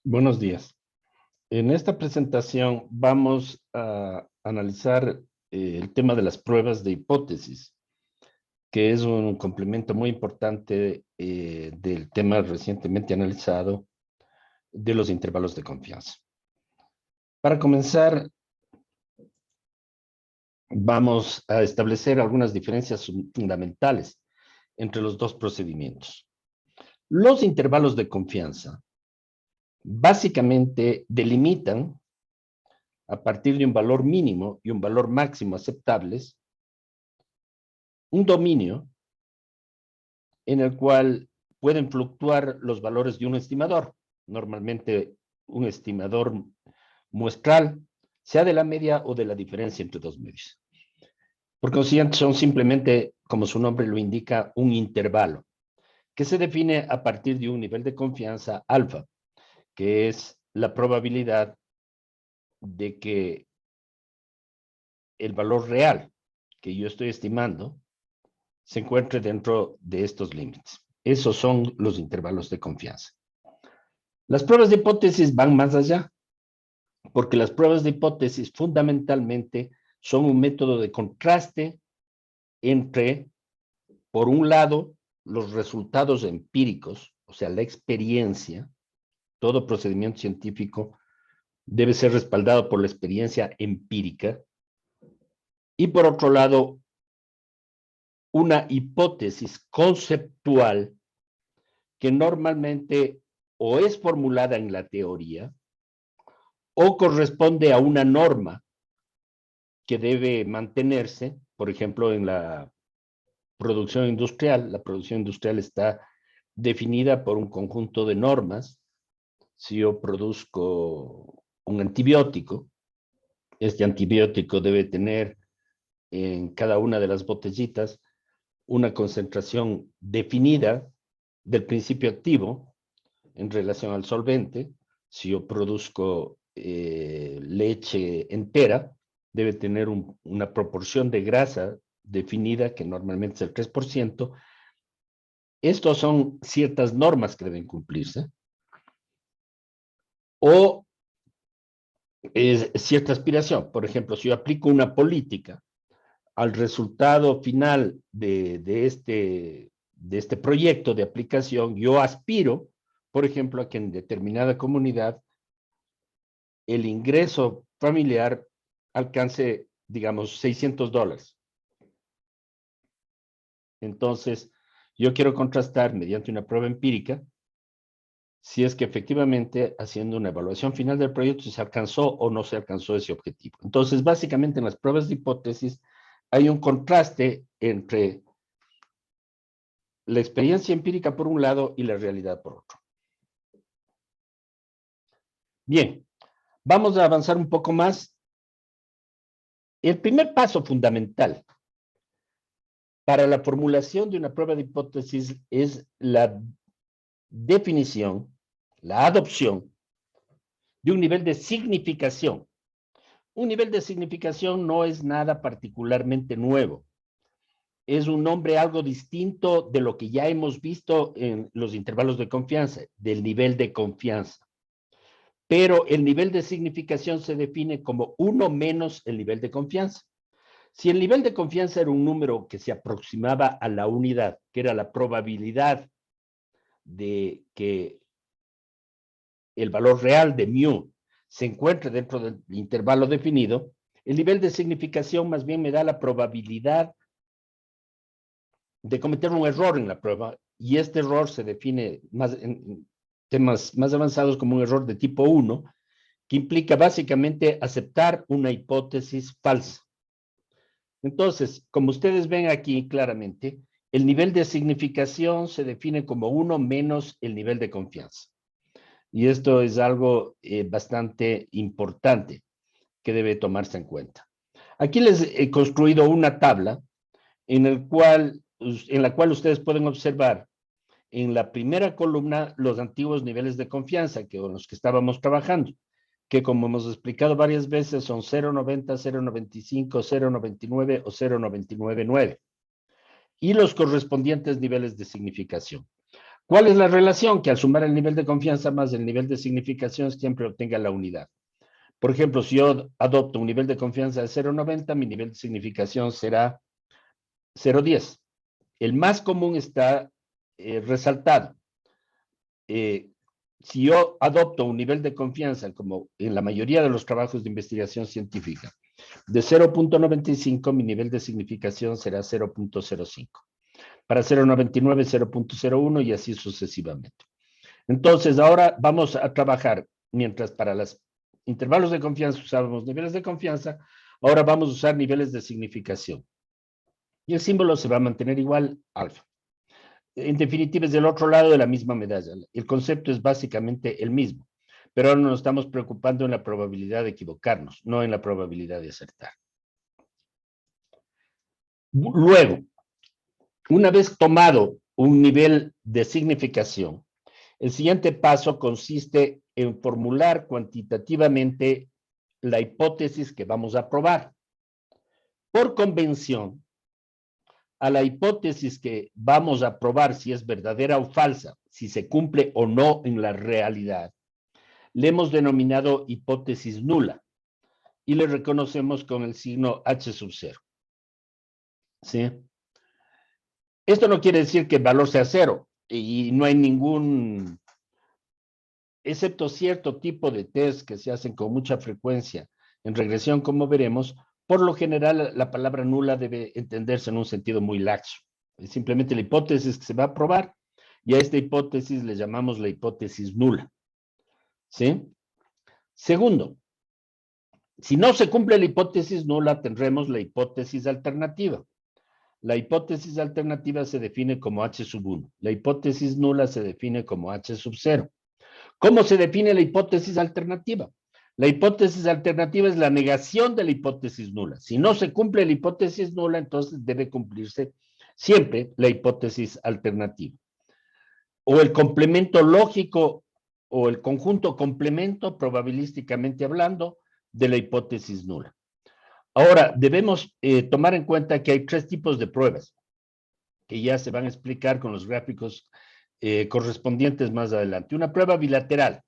Buenos días. En esta presentación vamos a analizar el tema de las pruebas de hipótesis, que es un complemento muy importante del tema recientemente analizado de los intervalos de confianza. Para comenzar, vamos a establecer algunas diferencias fundamentales entre los dos procedimientos. Los intervalos de confianza básicamente delimitan a partir de un valor mínimo y un valor máximo aceptables, un dominio en el cual pueden fluctuar los valores de un estimador, normalmente un estimador muestral, sea de la media o de la diferencia entre dos medios. Por consiguiente, son simplemente, como su nombre lo indica, un intervalo, que se define a partir de un nivel de confianza alfa, que es la probabilidad de que el valor real que yo estoy estimando se encuentre dentro de estos límites. Esos son los intervalos de confianza. Las pruebas de hipótesis van más allá, porque las pruebas de hipótesis fundamentalmente son un método de contraste entre, por un lado, los resultados empíricos, o sea, la experiencia. Todo procedimiento científico debe ser respaldado por la experiencia empírica, y por otro lado, una hipótesis conceptual que normalmente o es formulada en la teoría o corresponde a una norma que debe mantenerse, por ejemplo, en la producción industrial. La producción industrial está definida por un conjunto de normas. Si yo produzco un antibiótico, este antibiótico debe tener en cada una de las botellitas una concentración definida del principio activo en relación al solvente. Si yo produzco leche entera, debe tener una proporción de grasa definida, que normalmente es el 3%. Estos son ciertas normas que deben cumplirse. O cierta aspiración. Por ejemplo, si yo aplico una política al resultado final de este proyecto de aplicación, yo aspiro, por ejemplo, a que en determinada comunidad el ingreso familiar alcance, digamos, $600. Entonces, yo quiero contrastar mediante una prueba empírica si es que efectivamente, haciendo una evaluación final del proyecto, se alcanzó o no se alcanzó ese objetivo. Entonces, básicamente en las pruebas de hipótesis hay un contraste entre la experiencia empírica por un lado y la realidad por otro. Bien, vamos a avanzar un poco más. El primer paso fundamental para la formulación de una prueba de hipótesis es la definición, la adopción de un nivel de significación. Un nivel de significación no es nada particularmente nuevo. Es un nombre algo distinto de lo que ya hemos visto en los intervalos de confianza, del nivel de confianza. Pero el nivel de significación se define como uno menos el nivel de confianza. Si el nivel de confianza era un número que se aproximaba a la unidad, que era la probabilidad de que el valor real de mu se encuentre dentro del intervalo definido, el nivel de significación más bien me da la probabilidad de cometer un error en la prueba, y este error se define más en temas más avanzados como un error de tipo 1, que implica básicamente aceptar una hipótesis falsa. Entonces, como ustedes ven aquí claramente, el nivel de significación se define como 1 menos el nivel de confianza. Y esto es algo bastante importante que debe tomarse en cuenta. Aquí les he construido una tabla en la cual ustedes pueden observar en la primera columna los antiguos niveles de confianza con los que estábamos trabajando, que como hemos explicado varias veces son 0.90, 0.95, 0.99 o 0.999, y los correspondientes niveles de significación. ¿Cuál es la relación? Que al sumar el nivel de confianza más el nivel de significación siempre obtenga la unidad. Por ejemplo, si yo adopto un nivel de confianza de 0,90, mi nivel de significación será 0,10. El más común está resaltado. Si yo adopto un nivel de confianza, como en la mayoría de los trabajos de investigación científica, de 0,95, mi nivel de significación será 0,05. Para 0,99, 0,01 y así sucesivamente. Entonces, ahora vamos a trabajar, mientras para los intervalos de confianza usábamos niveles de confianza, ahora vamos a usar niveles de significación. Y el símbolo se va a mantener igual, alfa. En definitiva, es del otro lado de la misma medalla. El concepto es básicamente el mismo, pero ahora nos estamos preocupando en la probabilidad de equivocarnos, no en la probabilidad de acertar. Luego, una vez tomado un nivel de significación, el siguiente paso consiste en formular cuantitativamente la hipótesis que vamos a probar. Por convención, a la hipótesis que vamos a probar si es verdadera o falsa, si se cumple o no en la realidad, le hemos denominado hipótesis nula y le reconocemos con el signo H sub 0. ¿Sí? Esto no quiere decir que el valor sea 0 y no hay ningún, excepto cierto tipo de test que se hacen con mucha frecuencia en regresión, como veremos. Por lo general, la palabra nula debe entenderse en un sentido muy laxo. Es simplemente la hipótesis que se va a probar y a esta hipótesis le llamamos la hipótesis nula. ¿Sí? Segundo, si no se cumple la hipótesis nula, tendremos la hipótesis alternativa. La hipótesis alternativa se define como H sub 1. La hipótesis nula se define como H sub 0. ¿Cómo se define la hipótesis alternativa? La hipótesis alternativa es la negación de la hipótesis nula. Si no se cumple la hipótesis nula, entonces debe cumplirse siempre la hipótesis alternativa. O el complemento lógico o el conjunto complemento, probabilísticamente hablando, de la hipótesis nula. Ahora, debemos tomar en cuenta que hay tres tipos de pruebas que ya se van a explicar con los gráficos correspondientes más adelante. Una prueba bilateral.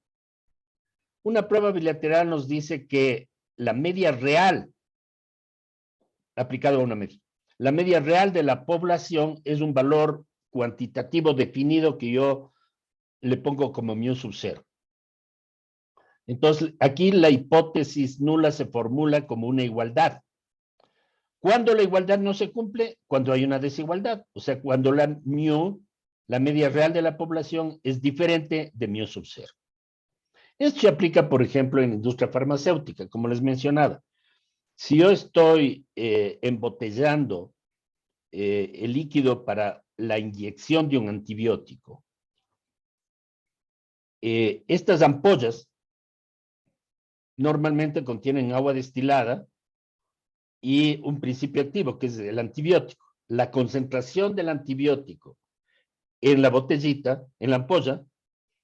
Una prueba bilateral nos dice que la media real, aplicado a una media, la media real de la población es un valor cuantitativo definido que yo le pongo como mu sub 0. Entonces, aquí la hipótesis nula se formula como una igualdad. ¿Cuándo la igualdad no se cumple? Cuando hay una desigualdad. O sea, cuando la mu, la media real de la población, es diferente de mu sub 0. Esto se aplica, por ejemplo, en la industria farmacéutica, como les mencionaba. Si yo estoy embotellando el líquido para la inyección de un antibiótico, estas ampollas normalmente contienen agua destilada y un principio activo, que es el antibiótico. La concentración del antibiótico en la botellita, en la ampolla,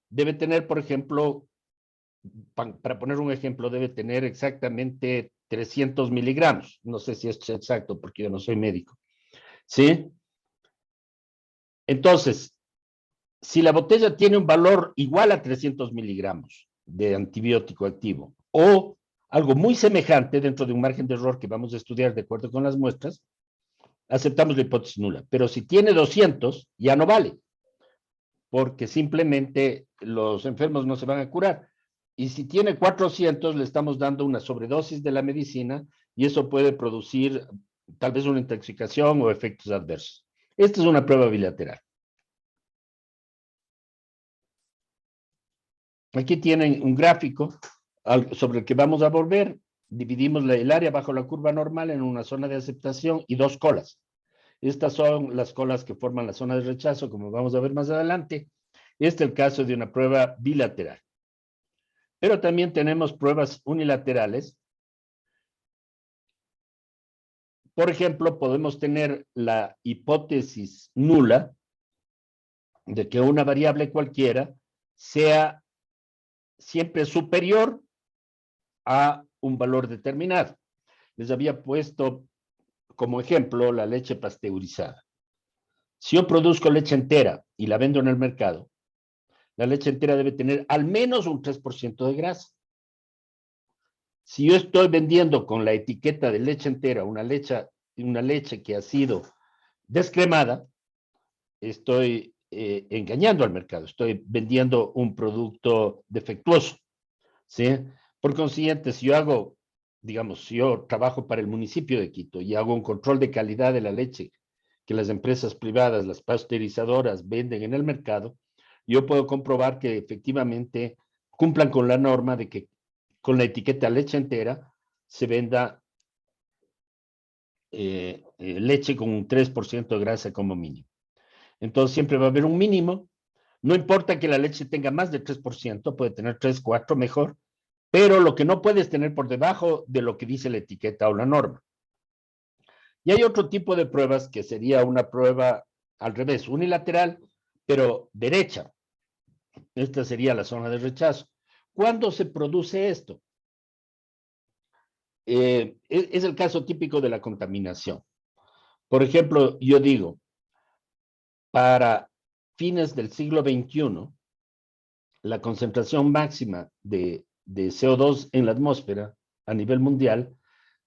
debe tener, por ejemplo, para poner un ejemplo, debe tener exactamente 300 miligramos. No sé si es exacto porque yo no soy médico. ¿Sí? Entonces, si la botella tiene un valor igual a 300 miligramos de antibiótico activo o algo muy semejante dentro de un margen de error que vamos a estudiar de acuerdo con las muestras, aceptamos la hipótesis nula. Pero si tiene 200, ya no vale, porque simplemente los enfermos no se van a curar. Y si tiene 400, le estamos dando una sobredosis de la medicina y eso puede producir tal vez una intoxicación o efectos adversos. Esta es una prueba bilateral. Aquí tienen un gráfico sobre el que vamos a volver. Dividimos el área bajo la curva normal en una zona de aceptación y dos colas. Estas son las colas que forman la zona de rechazo, como vamos a ver más adelante. Este es el caso de una prueba bilateral. Pero también tenemos pruebas unilaterales. Por ejemplo, podemos tener la hipótesis nula de que una variable cualquiera sea siempre superior a un valor determinado. Les había puesto como ejemplo la leche pasteurizada. Si yo produzco leche entera y la vendo en el mercado, la leche entera debe tener al menos un 3% de grasa. Si yo estoy vendiendo con la etiqueta de leche entera una leche que ha sido descremada, estoy engañando al mercado, estoy vendiendo un producto defectuoso, ¿sí? Por consiguiente, si yo hago, digamos, si yo trabajo para el municipio de Quito y hago un control de calidad de la leche que las empresas privadas, las pasteurizadoras venden en el mercado, yo puedo comprobar que efectivamente cumplan con la norma de que con la etiqueta leche entera se venda leche con un 3% de grasa como mínimo. Entonces siempre va a haber un mínimo, no importa que la leche tenga más de 3%, puede tener 3, 4 mejor, pero lo que no puedes tener por debajo de lo que dice la etiqueta o la norma. Y hay otro tipo de pruebas que sería una prueba al revés, unilateral, pero derecha. Esta sería la zona de rechazo. ¿Cuándo se produce esto? Es el caso típico de la contaminación. Por ejemplo, yo digo, para fines del siglo XXI, la concentración máxima de CO2 en la atmósfera a nivel mundial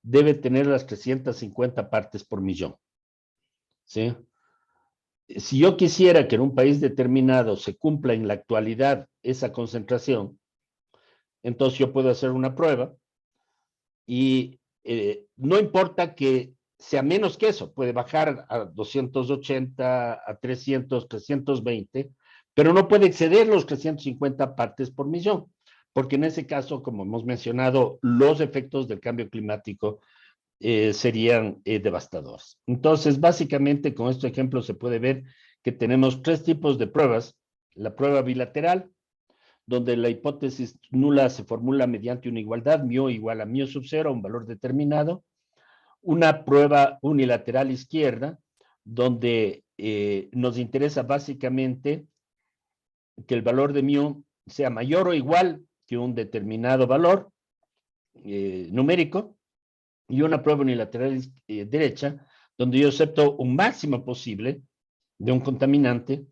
debe tener las 350 partes por millón. ¿Sí? Si yo quisiera que en un país determinado se cumpla en la actualidad esa concentración, entonces yo puedo hacer una prueba y no importa que sea menos que eso, puede bajar a 280, a 300, 320, pero no puede exceder los 350 partes por millón, porque en ese caso, como hemos mencionado, los efectos del cambio climático serían devastadores. Entonces, básicamente, con este ejemplo se puede ver que tenemos tres tipos de pruebas. La prueba bilateral, donde la hipótesis nula se formula mediante una igualdad, μ igual a μ sub 0, un valor determinado. Una prueba unilateral izquierda, donde nos interesa básicamente que el valor de μ sea mayor o igual que un determinado valor numérico, y una prueba unilateral derecha, donde yo acepto un máximo posible de un contaminante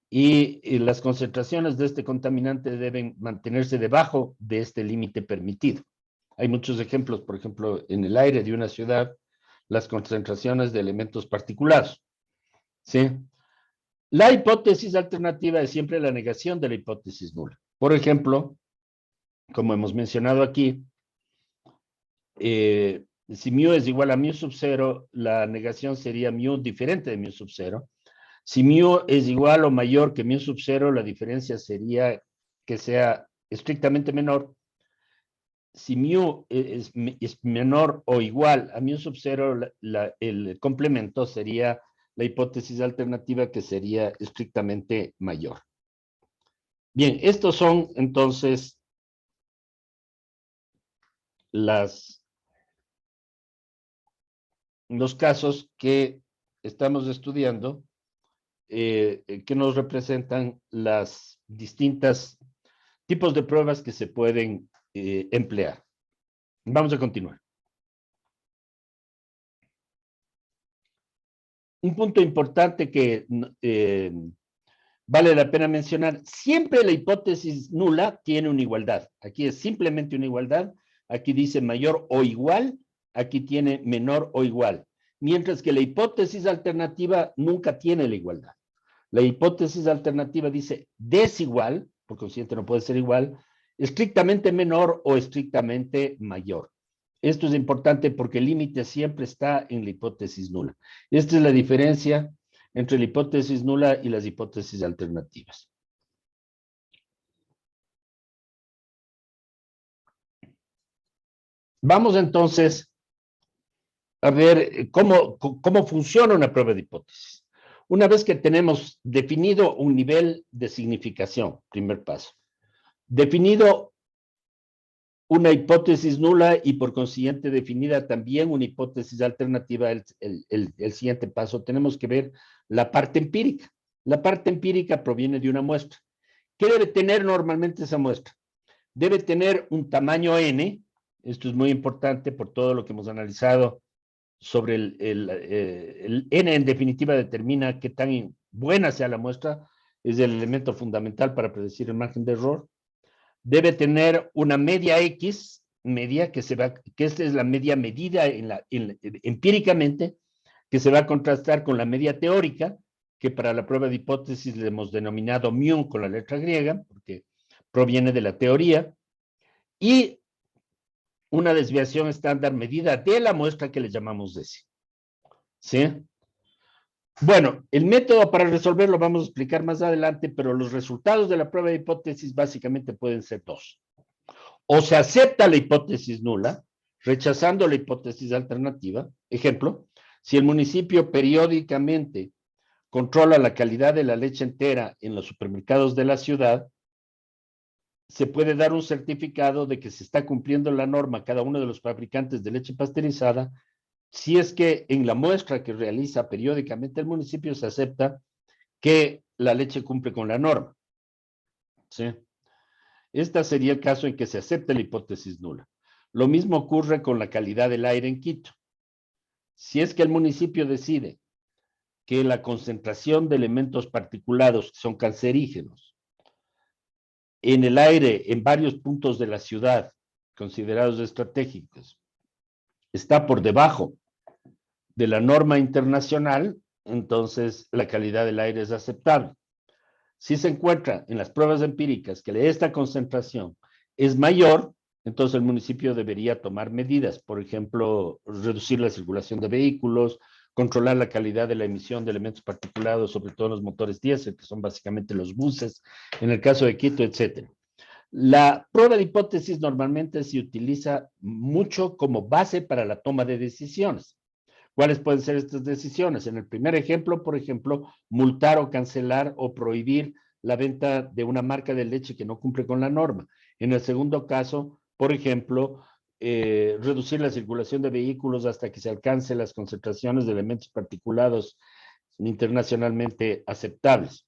y las concentraciones de este contaminante deben mantenerse debajo de este límite permitido. Hay muchos ejemplos, por ejemplo, en el aire de una ciudad, las concentraciones de elementos particulados. ¿Sí? La hipótesis alternativa es siempre la negación de la hipótesis nula. Por ejemplo, como hemos mencionado aquí, si μ es igual a μ sub 0, la negación sería μ diferente de μ sub 0. Si μ es igual o mayor que μ sub 0, la diferencia sería que sea estrictamente menor. Si μ es menor o igual a μ sub 0, el complemento sería la hipótesis alternativa, que sería estrictamente mayor. Bien, estos son entonces los casos que estamos estudiando, que nos representan las distintas tipos de pruebas que se pueden emplear. Vamos a continuar. Un punto importante que vale la pena mencionar: siempre la hipótesis nula tiene una igualdad. Aquí es simplemente una igualdad. Aquí dice mayor o igual, aquí tiene menor o igual. Mientras que la hipótesis alternativa nunca tiene la igualdad. La hipótesis alternativa dice desigual, por consiguiente no puede ser igual, estrictamente menor o estrictamente mayor. Esto es importante porque el límite siempre está en la hipótesis nula. Esta es la diferencia entre la hipótesis nula y las hipótesis alternativas. Vamos entonces a ver cómo funciona una prueba de hipótesis. Una vez que tenemos definido un nivel de significación, primer paso, definido una hipótesis nula y por consiguiente definida también una hipótesis alternativa, el siguiente paso, tenemos que ver la parte empírica. La parte empírica proviene de una muestra. ¿Qué debe tener normalmente esa muestra? Debe tener un tamaño n. Esto es muy importante por todo lo que hemos analizado sobre el n. En definitiva determina qué tan buena sea la muestra. es el elemento fundamental para predecir el margen de error. Debe tener una media X, media que esta es la media medida empíricamente, que se va a contrastar con la media teórica, que para la prueba de hipótesis le hemos denominado mu con la letra griega, porque proviene de la teoría, y una desviación estándar medida de la muestra que le llamamos DESI. ¿Sí? Bueno, el método para resolverlo vamos a explicar más adelante, pero los resultados de la prueba de hipótesis básicamente pueden ser dos. O se acepta la hipótesis nula, rechazando la hipótesis alternativa. Ejemplo, si el municipio periódicamente controla la calidad de la leche entera en los supermercados de la ciudad, se puede dar un certificado de que se está cumpliendo la norma cada uno de los fabricantes de leche pasteurizada, si es que en la muestra que realiza periódicamente el municipio se acepta que la leche cumple con la norma. ¿Sí? Este sería el caso en que se acepte la hipótesis nula. Lo mismo ocurre con la calidad del aire en Quito. Si es que el municipio decide que la concentración de elementos particulados que son cancerígenos en el aire en varios puntos de la ciudad considerados estratégicos está por debajo de la norma internacional, entonces la calidad del aire es aceptable. Si se encuentra en las pruebas empíricas que esta concentración es mayor, entonces el municipio debería tomar medidas, por ejemplo, reducir la circulación de vehículos, controlar la calidad de la emisión de elementos particulados, sobre todo los motores diésel, que son básicamente los buses, en el caso de Quito, etc. La prueba de hipótesis normalmente se utiliza mucho como base para la toma de decisiones. ¿Cuáles pueden ser estas decisiones? En el primer ejemplo, por ejemplo, multar o cancelar o prohibir la venta de una marca de leche que no cumple con la norma. En el segundo caso, por ejemplo, reducir la circulación de vehículos hasta que se alcance las concentraciones de elementos particulados internacionalmente aceptables.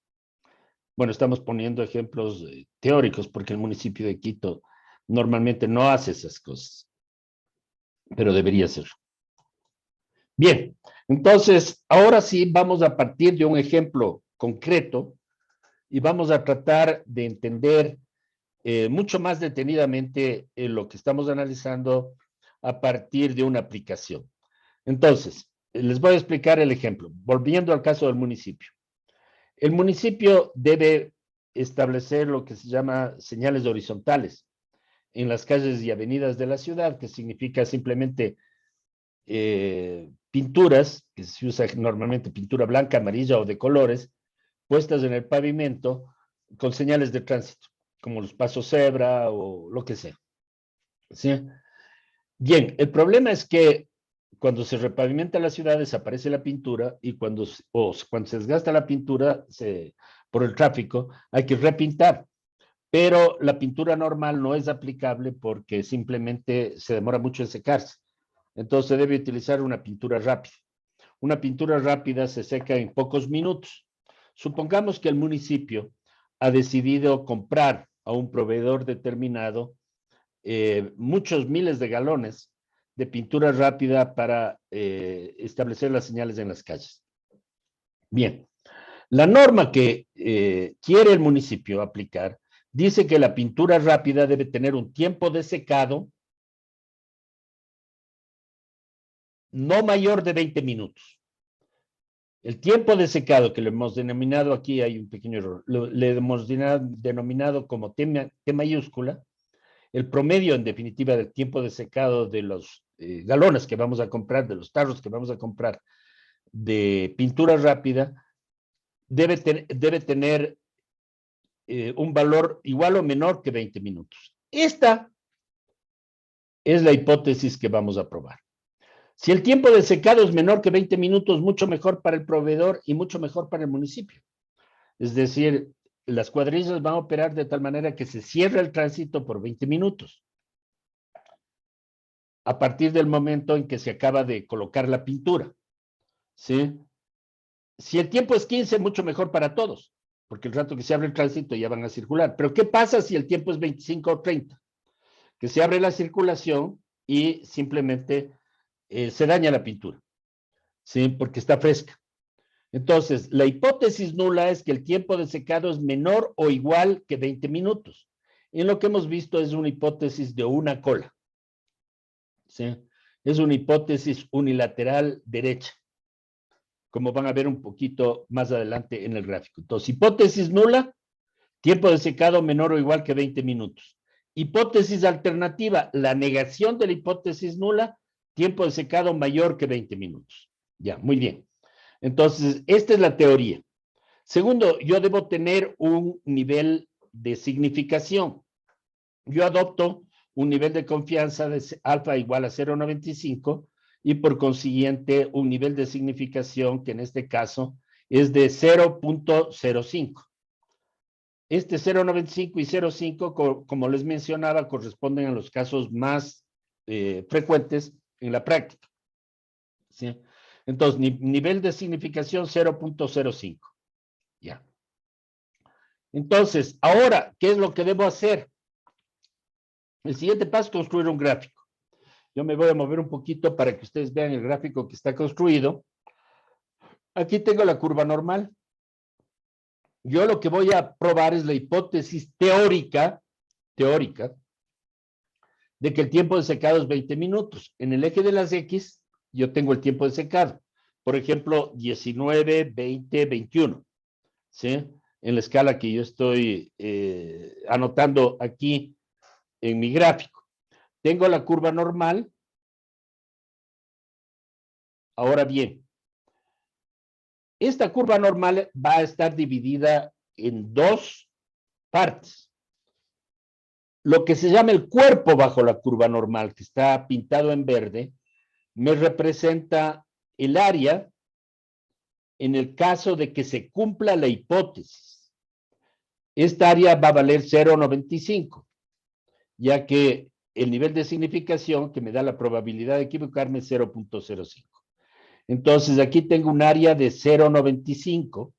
Bueno, estamos poniendo ejemplos teóricos porque el municipio de Quito normalmente no hace esas cosas, pero debería ser. Bien, entonces, ahora sí vamos a partir de un ejemplo concreto y vamos a tratar de entender mucho más detenidamente lo que estamos analizando a partir de una aplicación. Entonces, les voy a explicar el ejemplo. Volviendo al caso del municipio. El municipio debe establecer lo que se llama señales horizontales en las calles y avenidas de la ciudad, que significa simplemente pinturas, que se usa normalmente pintura blanca, amarilla o de colores, puestas en el pavimento con señales de tránsito, como los pasos cebra o lo que sea. ¿Sí? Bien, el problema es que cuando se repavimenta la ciudad desaparece la pintura y cuando se desgasta la pintura por el tráfico hay que repintar. Pero la pintura normal no es aplicable porque simplemente se demora mucho en secarse. Entonces se debe utilizar una pintura rápida. Una pintura rápida se seca en pocos minutos. Supongamos que el municipio ha decidido comprar a un proveedor determinado muchos miles de galones de pintura rápida para establecer las señales en las calles. Bien, la norma que quiere el municipio aplicar dice que la pintura rápida debe tener un tiempo de secado no mayor de 20 minutos. El tiempo de secado que lo hemos denominado aquí, hay un pequeño error, le hemos denominado como T mayúscula, el promedio en definitiva del tiempo de secado de los galones que vamos a comprar, de los tarros que vamos a comprar de pintura rápida, debe tener un valor igual o menor que 20 minutos. Esta es la hipótesis que vamos a probar. Si el tiempo de secado es menor que 20 minutos, mucho mejor para el proveedor y mucho mejor para el municipio. Es decir, las cuadrillas van a operar de tal manera que se cierre el tránsito por 20 minutos. A partir del momento en que se acaba de colocar la pintura. ¿Sí? Si el tiempo es 15, mucho mejor para todos, porque el rato que se abre el tránsito ya van a circular. Pero ¿qué pasa si el tiempo es 25 o 30? Que se abre la circulación y simplemente se daña la pintura, ¿sí? Porque está fresca. Entonces, la hipótesis nula es que el tiempo de secado es menor o igual que 20 minutos. En lo que hemos visto es una hipótesis de una cola. ¿Sí? Es una hipótesis unilateral derecha, como van a ver un poquito más adelante en el gráfico. Entonces, hipótesis nula, tiempo de secado menor o igual que 20 minutos. Hipótesis alternativa, la negación de la hipótesis nula, tiempo de secado mayor que 20 minutos. Ya, muy bien. Entonces, esta es la teoría. Segundo, yo debo tener un nivel de significación. Yo adopto un nivel de confianza de alfa igual a 0.95 y por consiguiente un nivel de significación que en este caso es de 0.05. Este 0.95 y 0.5, como les mencionaba, corresponden a los casos más frecuentes en la práctica. ¿Sí? Entonces, nivel de significación 0.05. Ya. Entonces, ahora, ¿qué es lo que debo hacer? El siguiente paso es construir un gráfico. Yo me voy a mover un poquito para que ustedes vean el gráfico que está construido. Aquí tengo la curva normal. Yo lo que voy a probar es la hipótesis teórica, de que el tiempo de secado es 20 minutos. En el eje de las X, yo tengo el tiempo de secado. Por ejemplo, 19, 20, 21. ¿Sí? En la escala que yo estoy anotando aquí en mi gráfico. Tengo la curva normal. Ahora bien, esta curva normal va a estar dividida en dos partes. Lo que se llama el cuerpo bajo la curva normal, que está pintado en verde, me representa el área en el caso de que se cumpla la hipótesis. Esta área va a valer 0.95, ya que el nivel de significación que me da la probabilidad de equivocarme es 0.05. Entonces, aquí tengo un área de 0.95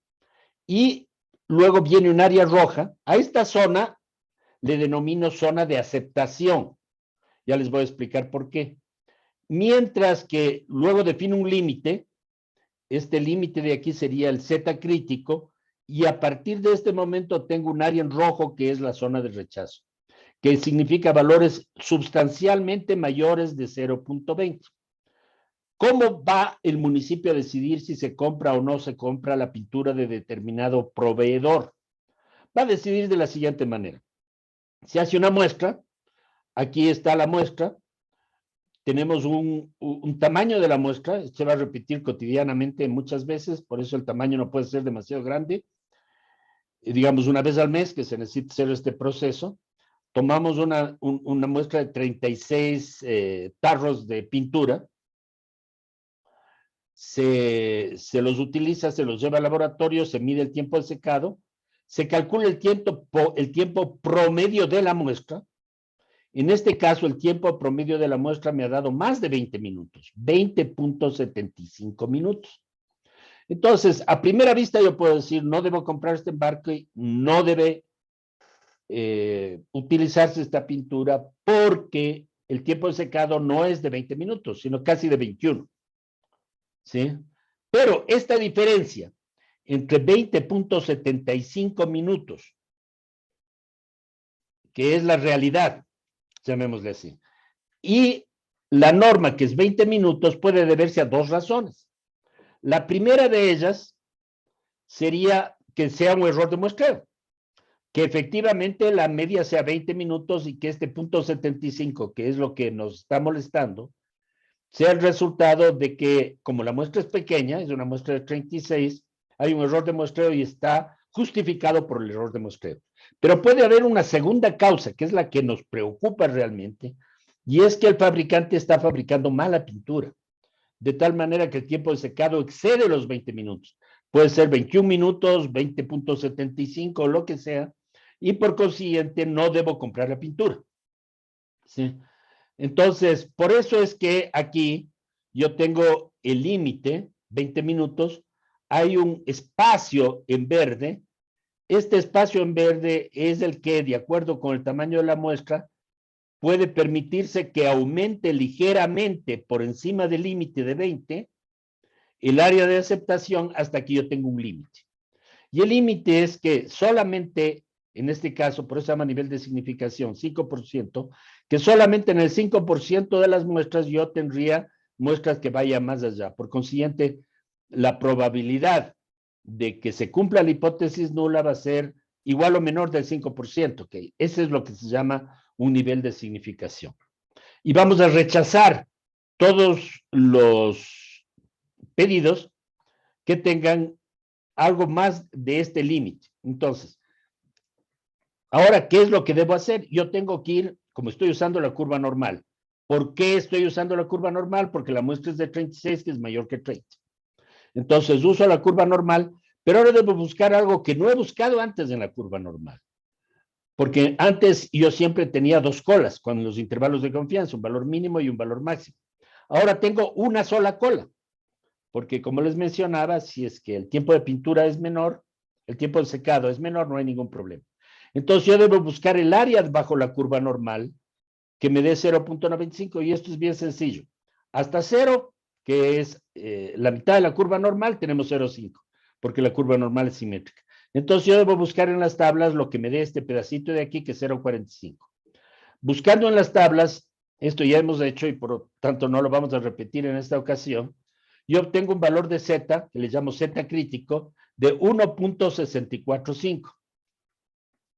y luego viene un área roja. A esta zona le denomino zona de aceptación. Ya les voy a explicar por qué. Mientras que luego defino un límite, este límite de aquí sería el Z crítico, y a partir de este momento tengo un área en rojo que es la zona de rechazo, que significa valores sustancialmente mayores de 0.20. ¿Cómo va el municipio a decidir si se compra o no se compra la pintura de determinado proveedor? Va a decidir de la siguiente manera. Se hace una muestra, aquí está la muestra, tenemos un tamaño de la muestra, se va a repetir cotidianamente muchas veces, por eso el tamaño no puede ser demasiado grande. Digamos, una vez al mes que se necesita hacer este proceso, tomamos una muestra de 36 tarros de pintura, se los utiliza, se los lleva al laboratorio, se mide el tiempo de secado, se calcula el tiempo promedio de la muestra. En este caso, el tiempo promedio de la muestra me ha dado más de 20 minutos, 20.75 minutos. Entonces, a primera vista yo puedo decir, no debo comprar este embarque, no debe utilizarse esta pintura porque el tiempo de secado no es de 20 minutos, sino casi de 21. ¿Sí? Pero esta diferencia entre 20.75 minutos, que es la realidad, llamémosle así, y la norma, que es 20 minutos, puede deberse a dos razones. La primera de ellas sería que sea un error de muestreo, que efectivamente la media sea 20 minutos y que este 0.75, que es lo que nos está molestando, sea el resultado de que, como la muestra es pequeña, es una muestra de 36, hay un error de muestreo y está justificado por el error de muestreo. Pero puede haber una segunda causa, que es la que nos preocupa realmente, y es que el fabricante está fabricando mala pintura, de tal manera que el tiempo de secado excede los 20 minutos. Puede ser 21 minutos, 20.75, lo que sea, y por consiguiente no debo comprar la pintura. ¿Sí? Entonces, por eso es que aquí yo tengo el límite, 20 minutos, hay un espacio en verde. Este espacio en verde es el que, de acuerdo con el tamaño de la muestra, puede permitirse que aumente ligeramente por encima del límite de 20 el área de aceptación hasta que yo tengo un límite. Y el límite es que solamente, en este caso, por eso se llama nivel de significación, 5%, que solamente en el 5% de las muestras yo tendría muestras que vayan más allá. Por consiguiente, la probabilidad de que se cumpla la hipótesis nula va a ser igual o menor del 5%, que ese es lo que se llama un nivel de significación. Y vamos a rechazar todos los pedidos que tengan algo más de este límite. Entonces, ahora, ¿qué es lo que debo hacer? Yo tengo que ir, como estoy usando la curva normal. ¿Por qué estoy usando la curva normal? Porque la muestra es de 36, que es mayor que 30. Entonces, uso la curva normal, pero ahora debo buscar algo que no he buscado antes en la curva normal. Porque antes yo siempre tenía dos colas con los intervalos de confianza, un valor mínimo y un valor máximo. Ahora tengo una sola cola, porque como les mencionaba, si es que el tiempo de pintura es menor, el tiempo de secado es menor, no hay ningún problema. Entonces yo debo buscar el área bajo la curva normal que me dé 0.95 y esto es bien sencillo. Hasta 0, que es la mitad de la curva normal, tenemos 0.5, porque la curva normal es simétrica. Entonces yo debo buscar en las tablas lo que me dé este pedacito de aquí, que es 0.45. Buscando en las tablas, esto ya hemos hecho y por lo tanto no lo vamos a repetir en esta ocasión, yo obtengo un valor de Z, que le llamo Z crítico, de 1.645.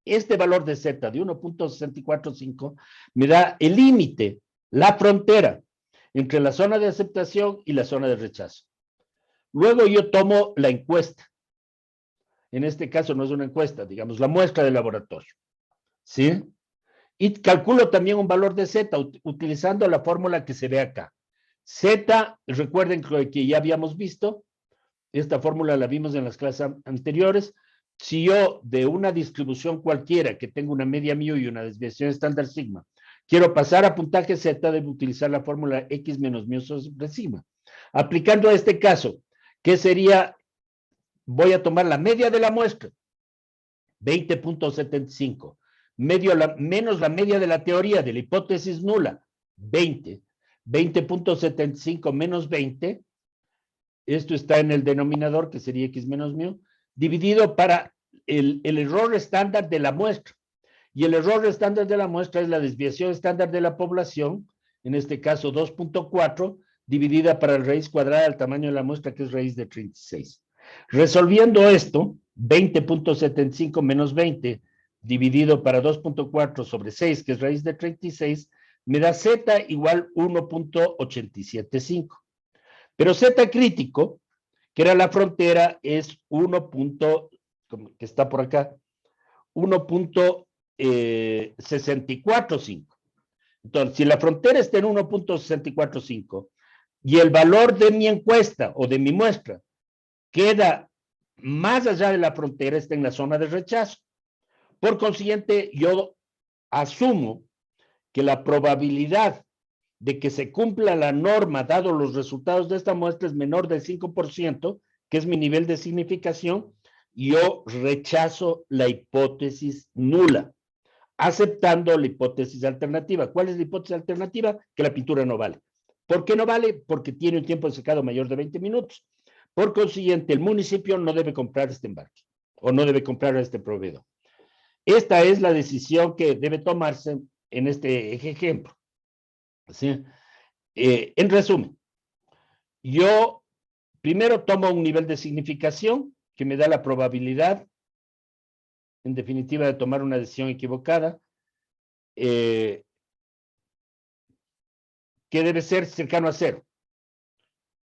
Este valor de Z de 1.645 me da el límite, la frontera entre la zona de aceptación y la zona de rechazo. Luego yo tomo la encuesta. En este caso no es una encuesta, digamos, la muestra de laboratorio. ¿Sí? Y calculo también un valor de Z utilizando la fórmula que se ve acá. Z, recuerden que ya habíamos visto, esta fórmula la vimos en las clases anteriores. Si yo de una distribución cualquiera que tenga una media mu y una desviación estándar sigma, quiero pasar a puntaje Z, debo utilizar la fórmula X menos mu sobre sigma. Aplicando a este caso, ¿qué sería? Voy a tomar la media de la muestra, 20.75, menos la media de la teoría, de la hipótesis nula, 20. 20.75 menos 20, esto está en el denominador, que sería X menos mu, dividido para el error estándar de la muestra. Y el error estándar de la muestra es la desviación estándar de la población, en este caso 2.4, dividida para la raíz cuadrada del tamaño de la muestra, que es raíz de 36. Resolviendo esto, 20.75 menos 20, dividido para 2.4 sobre 6, que es raíz de 36, me da Z igual 1.875. Pero Z crítico, que era la frontera, es 1. Que está por acá, 1.645. Entonces, si la frontera está en 1.645 y el valor de mi encuesta o de mi muestra queda más allá de la frontera, está en la zona de rechazo. Por consiguiente, yo asumo que la probabilidad de que se cumpla la norma dado los resultados de esta muestra es menor del 5%, que es mi nivel de significación, yo rechazo la hipótesis nula, aceptando la hipótesis alternativa. ¿Cuál es la hipótesis alternativa? Que la pintura no vale. ¿Por qué no vale? Porque tiene un tiempo de secado mayor de 20 minutos. Por consiguiente, el municipio no debe comprar este embarque o no debe comprar a este proveedor. Esta es la decisión que debe tomarse en este ejemplo. ¿Sí? En resumen, yo primero tomo un nivel de significación que me da la probabilidad, en definitiva, de tomar una decisión equivocada, que debe ser cercano a 0.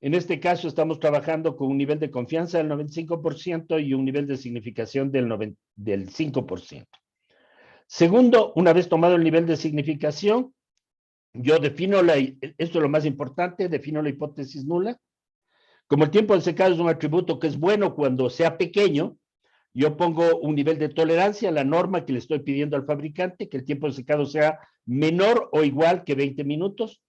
En este caso estamos trabajando con un nivel de confianza del 95% y un nivel de significación del 5%. Segundo, una vez tomado el nivel de significación, yo defino esto es lo más importante, defino la hipótesis nula. Como el tiempo de secado es un atributo que es bueno cuando sea pequeño, yo pongo un nivel de tolerancia, la norma que le estoy pidiendo al fabricante, que el tiempo de secado sea menor o igual que 20 minutos.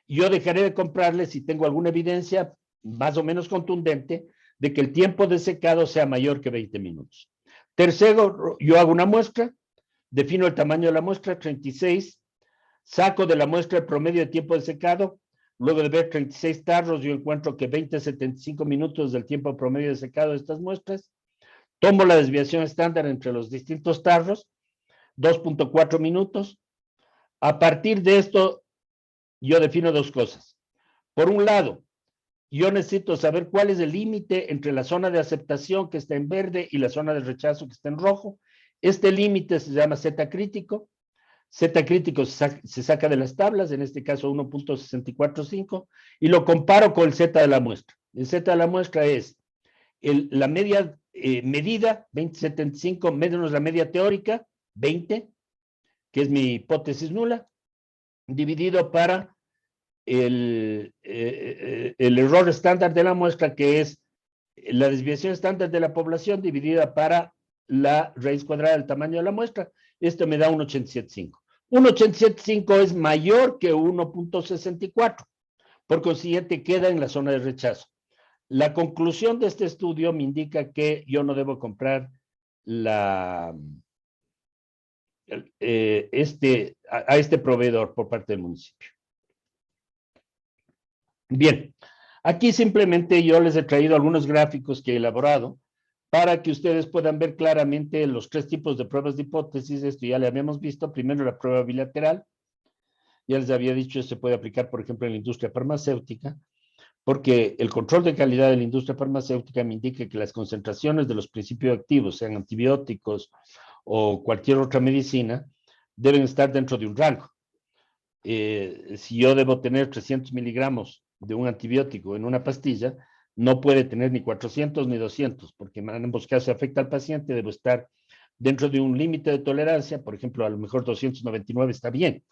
Yo dejaré de comprarle si tengo alguna evidencia más o menos contundente de que el tiempo de secado sea mayor que 20 minutos. Tercero, yo hago una muestra, defino el tamaño de la muestra, 36, saco de la muestra el promedio de tiempo de secado, Luego de ver 36 tarros, yo encuentro que 20-75 minutos del tiempo promedio de secado de estas muestras. Tomo la desviación estándar entre los distintos tarros, 2.4 minutos. A partir de esto, yo defino dos cosas. Por un lado, yo necesito saber cuál es el límite entre la zona de aceptación que está en verde y la zona de rechazo que está en rojo. Este límite se llama Z crítico. Z crítico se saca de las tablas, en este caso 1.645, y lo comparo con el Z de la muestra. El Z de la muestra es la media medida, 20.75, menos la media teórica, 20, que es mi hipótesis nula, dividido para el error estándar de la muestra, que es la desviación estándar de la población dividida para la raíz cuadrada del tamaño de la muestra. Esto me da 1.875. 1.875 es mayor que 1.64. Por consiguiente, queda en la zona de rechazo. La conclusión de este estudio me indica que yo no debo comprar a este proveedor por parte del municipio. Bien, aquí simplemente yo les he traído algunos gráficos que he elaborado para que ustedes puedan ver claramente los tres tipos de pruebas de hipótesis. Esto ya le habíamos visto. Primero, la prueba bilateral. Ya les había dicho, se puede aplicar, por ejemplo, en la industria farmacéutica, porque el control de calidad de la industria farmacéutica me indica que las concentraciones de los principios activos, sean antibióticos o cualquier otra medicina, deben estar dentro de un rango. Si yo debo tener 300 miligramos de un antibiótico en una pastilla, no puede tener ni 400 ni 200, porque en ambos casos afecta al paciente. Debo estar dentro de un límite de tolerancia. Por ejemplo, a lo mejor 299 está bien,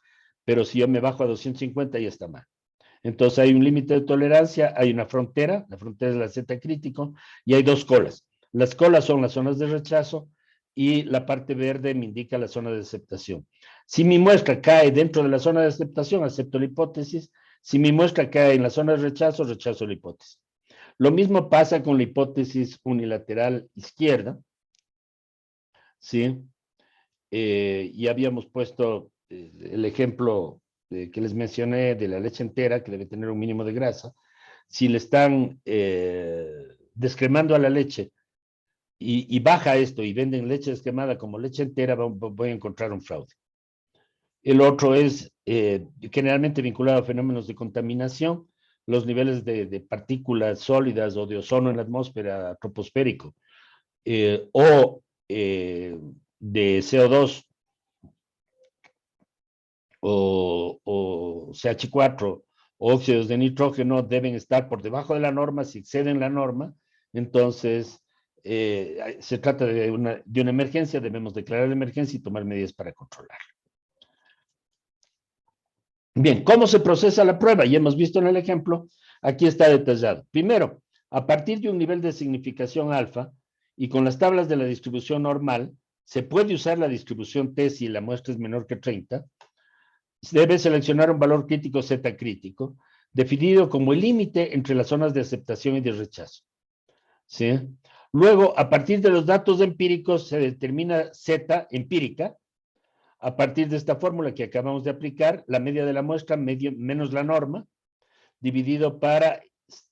pero si yo me bajo a 250 ya está mal. Entonces hay un límite de tolerancia, hay una frontera, la frontera es la Z crítico, y hay dos colas. Las colas son las zonas de rechazo y la parte verde me indica la zona de aceptación. Si mi muestra cae dentro de la zona de aceptación, acepto la hipótesis. Si mi muestra cae en la zona de rechazo, rechazo la hipótesis. Lo mismo pasa con la hipótesis unilateral izquierda, ¿sí? Ya habíamos puesto el ejemplo que les mencioné de la leche entera, que debe tener un mínimo de grasa. Si le están descremando a la leche y baja esto y venden leche descremada como leche entera, voy a encontrar un fraude. El otro es generalmente vinculado a fenómenos de contaminación, los niveles de partículas sólidas o de ozono en la atmósfera troposférico o de CO2 o CH4 o óxidos de nitrógeno deben estar por debajo de la norma. Si exceden la norma, entonces se trata de una emergencia, debemos declarar la emergencia y tomar medidas para controlar. Bien, ¿cómo se procesa la prueba? Ya hemos visto en el ejemplo, aquí está detallado. Primero, a partir de un nivel de significación alfa y con las tablas de la distribución normal, se puede usar la distribución T si la muestra es menor que 30. Debe seleccionar un valor crítico Z crítico, definido como el límite entre las zonas de aceptación y de rechazo. ¿Sí? Luego, a partir de los datos empíricos, se determina Z empírica. A partir de esta fórmula que acabamos de aplicar, la media de la muestra menos la norma, dividido para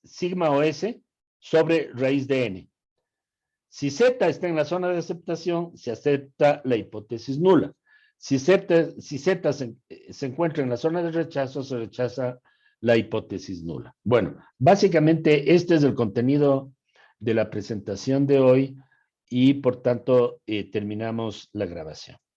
sigma o S sobre raíz de n. Si Z está en la zona de aceptación, se acepta la hipótesis nula. Si Z se encuentra en la zona de rechazo, se rechaza la hipótesis nula. Bueno, básicamente este es el contenido de la presentación de hoy y por tanto terminamos la grabación.